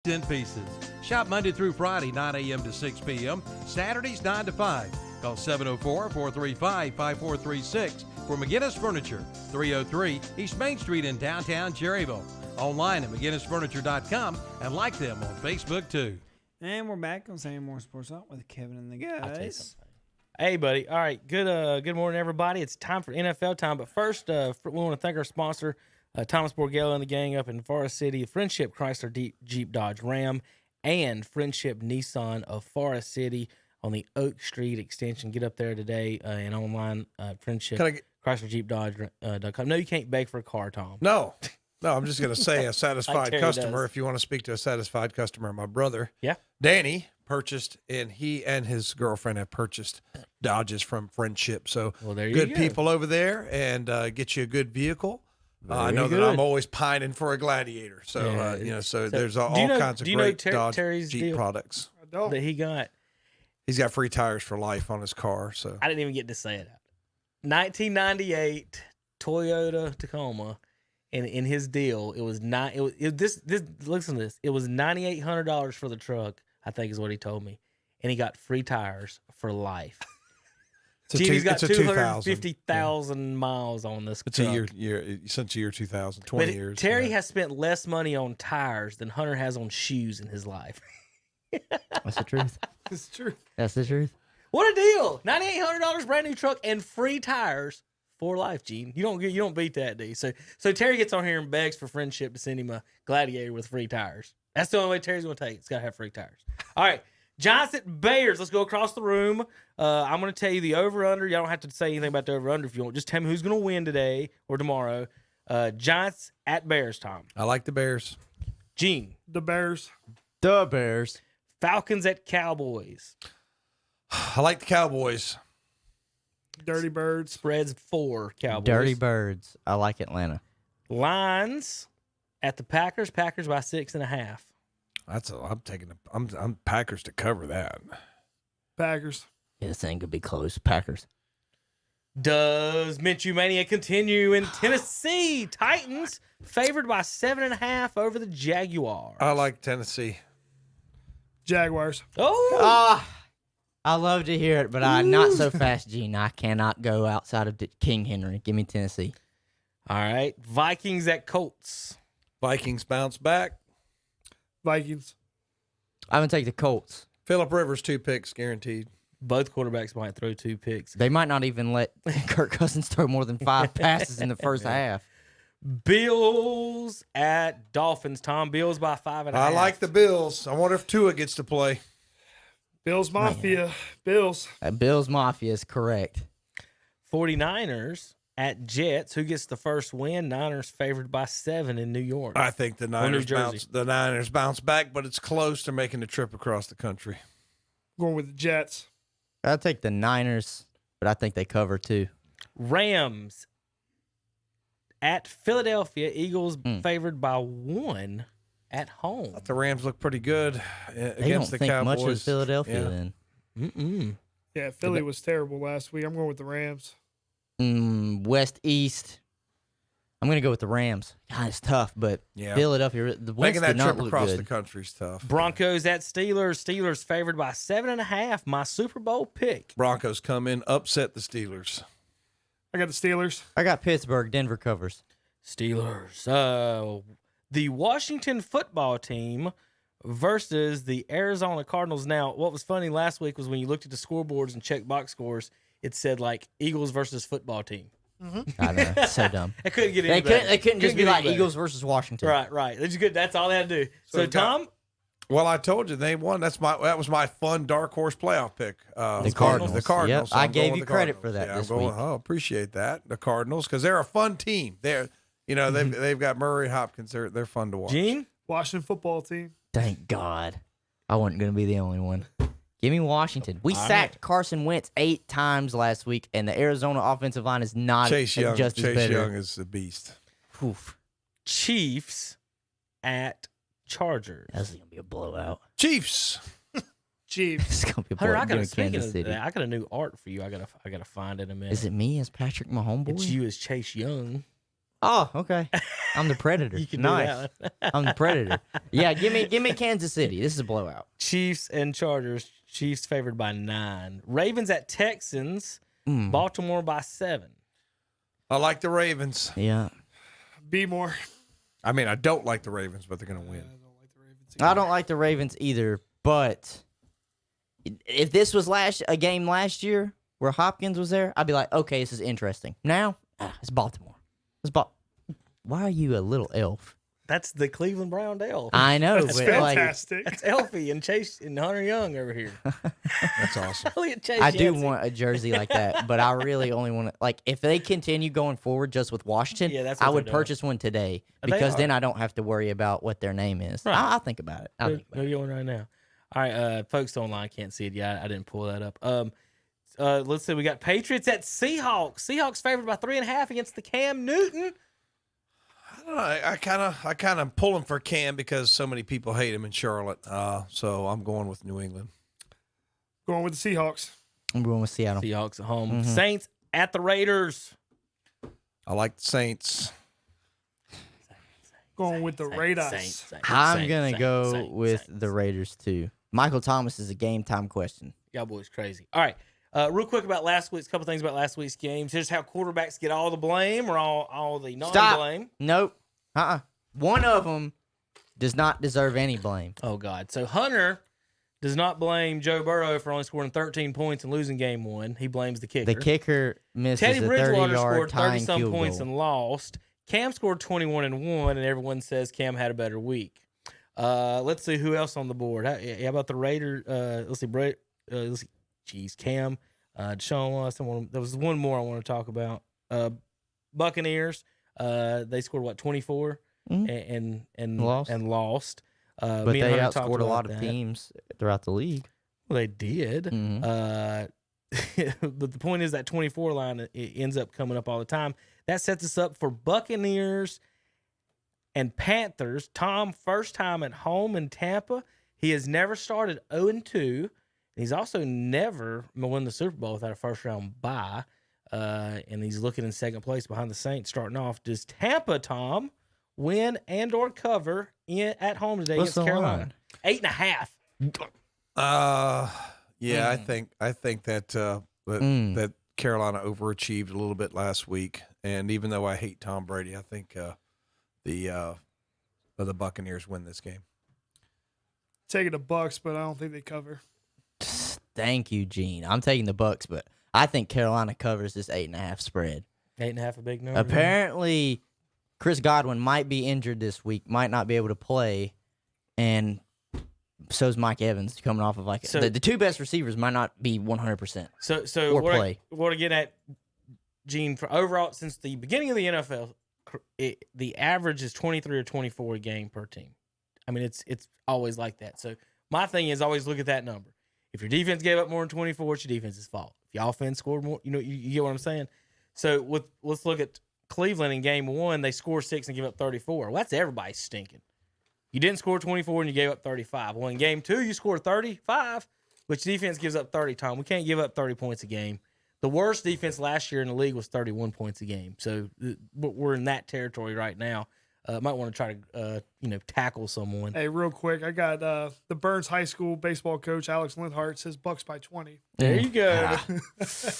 10 pieces. Shop Monday through Friday, 9 a.m. to 6 p.m. Saturdays, 9 to 5. Call 704-435-5436 for McGinnis Furniture, 303 East Main Street in downtown Cherryville. Online at McGinnisFurniture.com and like them on Facebook too. And we're back on Sam Moore Sports Talk with Kevin and the guys. Hey, buddy. All right. Good morning, everybody. It's time for NFL time. But first, we want to thank our sponsor, Thomas Borgella and the gang up in Forest City, Friendship Chrysler Jeep Dodge Ram, and Friendship Nissan of Forest City on the Oak Street extension. Get up there today and online Friendship Chrysler Jeep Dodge.com. No, you can't beg for a car, Tom. No, I'm just going to say a satisfied Terry customer. does. If you want to speak to a satisfied customer, my brother, Yeah. Danny, purchased, and he and his girlfriend have purchased Dodges from Friendship. So Well, there you good go. people over there, and get you a good vehicle. I know that good. I'm always pining for a Gladiator. So, Yeah. so there's all do you know- kinds of do you know great Dodge Terry's Jeep deal? products. That he got. He's got free tires for life on his car. So I didn't even get to say it out. 1998 Toyota Tacoma, and in his deal, it was not. This. Listen to this. It was $9,800 for the truck. I think is what he told me, and he got free tires for life. He's got 250,000 miles on this. It's truck. a year since the year 2000, 20 But years. Terry has spent less money on tires than Hunter has on shoes in his life. That's the truth. It's true. That's the truth. What a deal! $9,800 brand new truck and free tires for life, Gene. You don't beat that, D. So Terry gets on here and begs for Friendship to send him a Gladiator with free tires. That's the only way Terry's going to take it. It's got to have free tires. All right, Giants at Bears. Let's go across the room. I'm going to tell you the over/under. Y'all don't have to say anything about the over/under if you want. Just tell me who's going to win today or tomorrow. Giants at Bears, Tom. I like the Bears. Gene. The Bears. The Bears. Falcons at Cowboys. I like the Cowboys. Dirty Birds. Spreads 4 Cowboys. Dirty Birds. I like Atlanta. Lions at the Packers. Packers by 6.5. I'm Packers to cover that. Packers. Yeah, this ain't gonna be close. Packers. Does Minshew Mania continue in Tennessee? Titans favored by 7.5 over the Jaguars. I like Tennessee. Jaguars. Oh, I love to hear it, but not so fast, Gene. I cannot go outside of King Henry. Give me Tennessee. all right. Vikings at Colts. Vikings bounce back. Vikings. I'm gonna take the Colts. Phillip Rivers 2 picks guaranteed. Both quarterbacks might throw 2 picks. They might not even let Kirk Cousins throw more than 5 passes in the first half. Bills at Dolphins. Tom, Bills by 5.5. I like the Bills. I wonder if Tua gets to play. Bills Mafia. Bills. Bills Mafia is correct. 49ers at Jets. Who gets the first win? Niners favored by 7 in New York. I think the Niners Jersey. bounce back, but it's close to making the trip across the country. Going with the Jets. I'll take the Niners, but I think they cover too. Rams at Philadelphia. Eagles favored by 1 at home. The Rams look pretty good They against don't the think Cowboys. much of Philadelphia Yeah. then. Mm-mm. Yeah, Philly was terrible last week. I'm going with the Rams. West, East. I'm going to go with the Rams. God, it's tough, but Yeah. Philadelphia, the West Making that did not trip look across good. the country is tough. Broncos at Steelers. Steelers favored by 7.5. My Super Bowl pick. Broncos come in, upset the Steelers. I got the Steelers. I got Pittsburgh. Denver covers. Steelers. The Washington football team versus the Arizona Cardinals. Now, what was funny last week was when you looked at the scoreboards and checked box scores, it said like Eagles versus football team. I know. So dumb. It couldn't get any They better. couldn't just be get any like better. Eagles versus Washington. Right. That's good. That's all they had to do. So we've got- Tom, Well, I told you they won. That was my fun dark horse playoff pick. The Cardinals. The Cardinals. Yep. I I'm gave going you with the credit Cardinals. for that Yeah, this I'm going, week. Oh, appreciate that. The Cardinals, because they're a fun team. They've got Murray and Hopkins. They're fun to watch. Gene, Washington football team. Thank God. I wasn't going to be the only one. Give me Washington. We sacked Carson Wentz 8 times last week, and the Arizona offensive line is not Chase Young. just as Chase better. Young is a beast. Oof. Chiefs at Chargers. That's going to be a blowout. Chiefs. Chiefs. It's going to be a Hunter, blowout. I got Give me Kansas a City. I got a new art for you. I gotta find it in a minute. Is it me as Patrick, my homeboy? It's you as Chase Young. Oh, okay. I'm the Predator. You can nice. do that one. I'm the Predator. Yeah, give me Kansas City. This is a blowout. Chiefs and Chargers. Chiefs favored by 9. Ravens at Texans. Baltimore by 7. I like the Ravens. Yeah. Be more. I mean, I don't like the Ravens, but they're going to win. I don't like the Ravens either, but if this was a game last year where Hopkins was there, I'd be like, okay, this is interesting. Now, it's Baltimore. Why are you a little elf? That's the Cleveland Brown elf. I know. That's but fantastic. That's Elfie and Chase and Hunter Young over here. That's awesome. Elliot Chase I do Yancey. want a jersey like that, but I really only want to, like, if they continue going forward just with Washington, Yeah, that's what I would they're doing. purchase one today They because are. then I don't have to worry about what their name is. Right. I'll think about it. Go get one right now. All right, folks online can't see it yet. I didn't pull that up. Let's see. We got Patriots at Seahawks. Seahawks favored by 3.5 against the Cam Newton. I don't know. I kind of pulling for Cam because so many people hate him in Charlotte. So I'm going with New England. Going with the Seahawks. I'm going with Seattle. Seahawks at home. Saints at the Raiders. I like the Saints. Going with the Raiders. Saints, I'm going to go Saints, with Saints. the Raiders, too. Michael Thomas is a game time question. Y'all boys crazy. All right. Real quick about last week's couple things about last week's games. Here's how quarterbacks get all the blame or all the non-blame. Nope. One of them does not deserve any blame. Oh God. So Hunter does not blame Joe Burrow for only scoring 13 points and losing game 1. He blames the kicker. The kicker misses Teddy a Bridgewater 30-yard scored tying 30-some field points goal. and lost. Cam scored 21 and 1, and everyone says Cam had a better week. Let's see who else on the board. How about the Raiders? Let's see. Jeez, Cam, Deshaun. There was one more I want to talk about. Buccaneers. They scored 24 and lost. But me and they Hunter talked outscored a about lot of that. teams throughout the league. Well, they did. Mhm. But the point is that 24 line it ends up coming up all the time. That sets us up for Buccaneers and Panthers. Tom, first time at home in Tampa. He has never started 0-2. He's also never won the Super Bowl without a first-round bye. And he's looking in second place behind the Saints starting off. Does Tampa, Tom, win and or cover at home today What's against the Carolina? line? 8.5. Yeah, I think that that Carolina overachieved a little bit last week, and even though I hate Tom Brady, I think the Buccaneers win this game. Taking the Bucks, but I don't think they cover. Thank you, Gene. I'm taking the Bucks, but I think Carolina covers this 8.5 spread. 8.5 a big number. Apparently, Chris Godwin might be injured this week, might not be able to play, and so's Mike Evans coming off of the two best receivers might not be 100%. So Or what play. What again at Gene for overall since the beginning of the NFL, the average is 23 or 24 a game per team. I mean, it's always like that. So my thing is always look at that number. If your defense gave up more than 24, it's your defense's fault. If your offense scored more, you get what I'm saying. So let's look at Cleveland in game 1. They score 6 and give up 34. Well, that's everybody stinking. You didn't score 24 and you gave up 35. Well, in game 2, you scored 35, which defense gives up 30, Tom. We can't give up 30 points a game. The worst defense last year in the league was 31 points a game. So we're in that territory right now. Might want to try to, tackle someone. Hey, real quick, I got the Burns High School baseball coach, Alex Linhart, says Bucks by 20. There you go.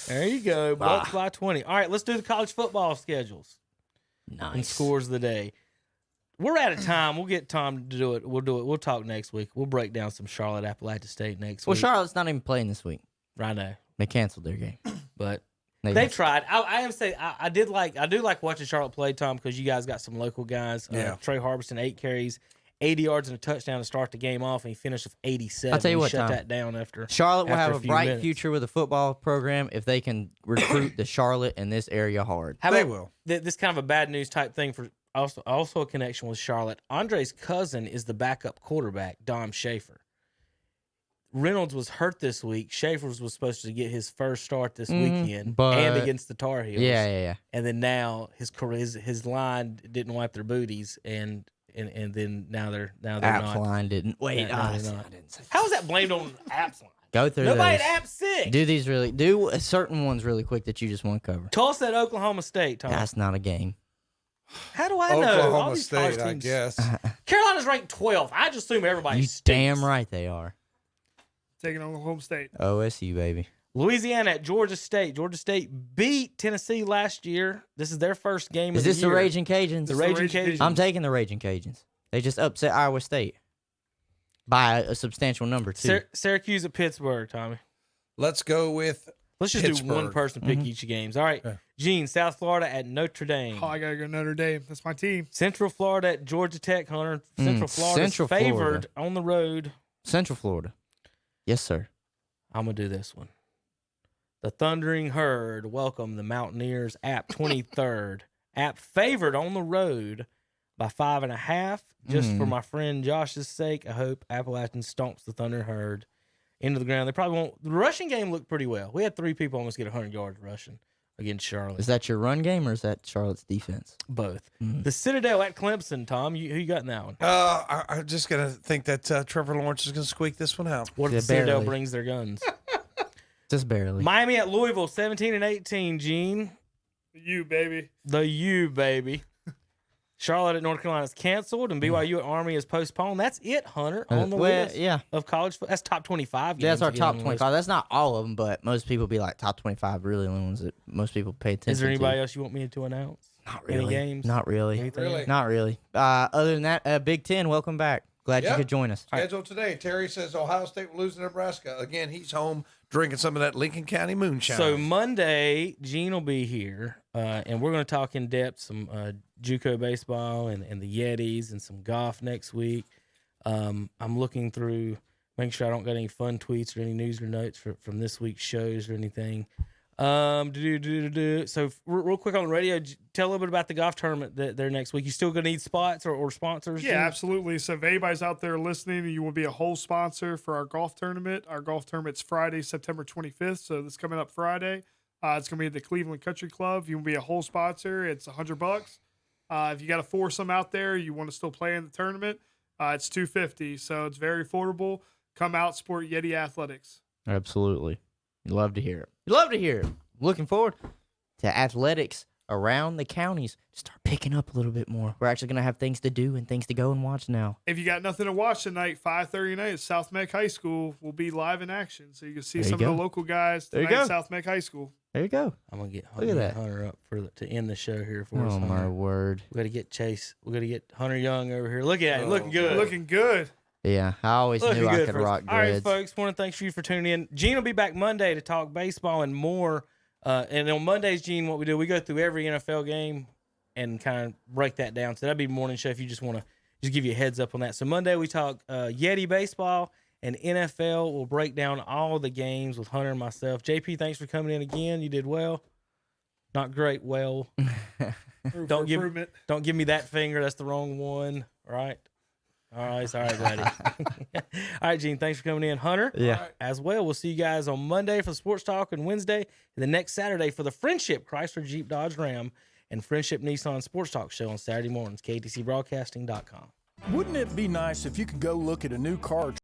There you go. Bucks by 20. All right, let's do the college football schedules Nice. and scores of the day. We're out of time. We'll get Tom to do it. We'll do it. We'll talk next week. We'll break down some Charlotte Appalachia State next Well, week. Charlotte's not even playing this week. I know, They canceled their game. but they tried. I have to say I do like watching Charlotte play, Tom, because you guys got some local guys. Yeah. Trey Harbison, 8 carries, 80 yards and a touchdown to start the game off, and he finished with 87. I'll tell you He what, shut Tom. that down after. Charlotte will after have a a few bright minutes. future with a football program if they can recruit the Charlotte in this area hard. How They about will. This kind of a bad news type thing for also a connection with Charlotte. Andre's cousin is the backup quarterback, Dom Schaefer. Reynolds was hurt this week. Schaefer was supposed to get his first start this weekend but- and against the Tar Heels. Yeah. And then now his line didn't wipe their booties, and then now they're Apps not. line didn't. Wait, No, they're not. How is that blamed on Apps line? go through Nobody those. at Apps sick. Do certain ones really quick that you just want to cover. Tulsa at Oklahoma State, Tom. That's not a game. How do I know? All Oklahoma these college State, I teams- guess. Carolina's ranked 12th. I just assume everybody You stinks. damn right they are. Taking on Oklahoma State. OSU, baby. Louisiana at Georgia State. Georgia State beat Tennessee last year. This is their first game Is of the this the year. Raging Cajuns? The Raging Cajuns. I'm taking the Raging Cajuns. They just upset Iowa State by a substantial number, too. Syracuse at Pittsburgh, Tommy. Let's go with Let's just do one Pittsburgh. person pick each games. All right. Yeah. Gene, South Florida at Notre Dame. Oh, I gotta go Notre Dame. That's my team. Central Florida at Georgia Tech, Hunter. Central Florida's Central favored Florida. on the road. Central Florida. Yes, sir. I'm going to do this one. The Thundering Herd welcome the Mountaineers App 23rd. App favored on the road by 5.5. Just for my friend Josh's sake, I hope Appalachian stomps the Thundering Herd into the ground. They probably won't. The rushing game looked pretty well. We had 3 people almost get 100 yards rushing against Charlotte. Is that your run game or is that Charlotte's defense? Both. The Citadel at Clemson, Tom. Who you got in that one? I'm just going to think that Trevor Lawrence is going to squeak this one out. What if Yeah, the Citadel barely. brings their guns? Just barely. Miami at Louisville, 17-18, Gene. You, baby. The U, baby. Charlotte at North Carolina is canceled, and BYU at Army is postponed. That's it, Hunter, on the list yeah. of college football. That's top 25 games. Yeah, that's our to get top on the list. 25. That's not all of them, but most people be like top 25 really the ones that most people pay attention to. Is there anybody else you want me to announce? Not Any really. games? Not really. Anything? Really? Not really. Other than that, Big Ten, welcome back. Glad Yep. you could join us. Schedule today. Terry says Ohio State will lose to Nebraska. Again, he's home drinking some of that Lincoln County moonshine. So Monday, Gene will be here, and we're going to talk in depth some JUCO baseball and the Yetis and some golf next week. I'm looking through, making sure I don't got any fun tweets or any news or notes from this week's shows or anything. So real quick on the radio, tell a little bit about the golf tournament there next week. You still going to need spots or sponsors? Yeah, Gene? absolutely. So if anybody's out there listening and you will be a whole sponsor for our golf tournament's Friday, September 25th. So this coming up Friday. It's going to be at the Cleveland Country Club. If you will be a whole sponsor, it's $100. If you got a foursome out there, you want to still play in the tournament, it's $250. So it's very affordable. Come out, support Yeti Athletics. Absolutely. You love to hear it. You love to hear it. Looking forward to athletics around the counties to start picking up a little bit more. We're actually going to have things to do and things to go and watch now. If you got nothing to watch tonight, 5:30 tonight at South Meck High School will be live in action. So you can see There you some of go. the local guys There you tonight at go. South Meck High School. There you go. I'm going to get Look at that. Hunter up to end the show here for us. Oh, my Hunter. word. We got to get Chase. We got to get Hunter Young over here. Look at him, looking good. Looking good. Yeah, I always Looking knew I good could for us. rock All right, grids. folks. Want to thank you for tuning in. Gene will be back Monday to talk baseball and more. And on Mondays, Gene, what we do, we go through every NFL game and kind of break that down. So that'd be morning show if you just want to just give you a heads up on that. So Monday we talk Yeti baseball and NFL. We'll break down all the games with Hunter and myself. JP, thanks for coming in again. You did well. Not great. Well, Room Don't for give- improvement. don't give me that finger. That's the wrong one. All right. All right. It's all right, buddy. All right, Gene. Thanks for coming in. Hunter. Yeah. As well. We'll see you guys on Monday for Sports Talk and Wednesday and the next Saturday for the Friendship Chrysler Jeep Dodge Ram and Friendship Nissan Sports Talk show on Saturday mornings, KTCBroadcasting.com. Wouldn't it be nice if you could go look at a new car